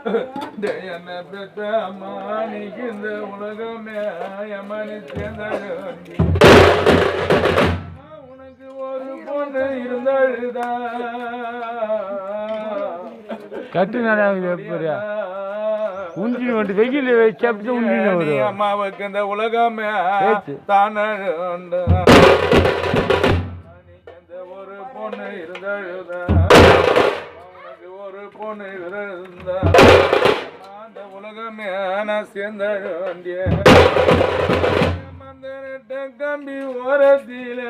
என்ன பெற்ற அம்மா நீக்கு இந்த உலகமே அம்மனி சேர்ந்த உனக்கு ஒரு பொண்ணு இருந்தாழுதா கட்டு நடா உஞ்சி வந்து வெயில் வச்சு உஞ்சி அம்மாவுக்கு இந்த உலகமே தானே ஒரு பொண்ணு இருந்தாழுதா உனக்கு ஒரு பொண்ணு இருந்தா அந்த உலகமே நான் சேர்ந்த மந்திரட்ட கம்பி ஓரத்தில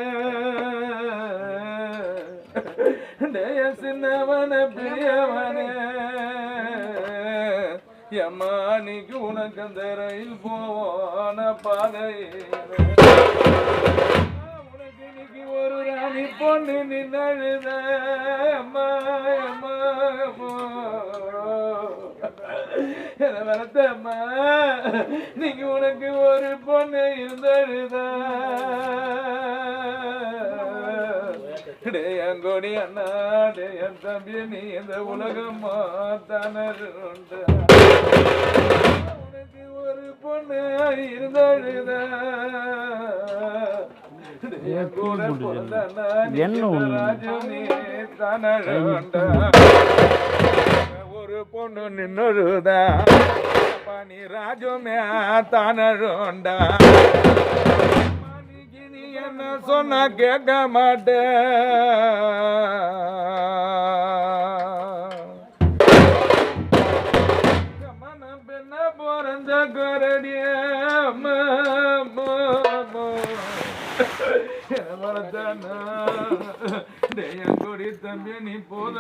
சின்னவன பெரியவனே எம்மானிக்கு உனக்கு அந்த ரயில் போவான பாதை உனக்கு இன்னைக்கு ஒரு ராணி பொண்ணு நின்னுத அம்மா அம்மா வளர்த்தம்மா நீங்க உனக்கு ஒரு பொண்ணு இருந்தழுத எங்கோடி அண்ணா என் தம்பி நீ இந்த உலகம் மாத்தானருண்ட உனக்கு ஒரு பொண்ணு இருந்தழுத ஒரு பொண்ணு நின்னுருதா பனி ராஜுமே தானருண்டா நீ என்ன சொன்ன கேட்க மாட்டேன் பெண்ண போறந்த கரடிய வளர்த்தானா கொடி தம்பி நீ போத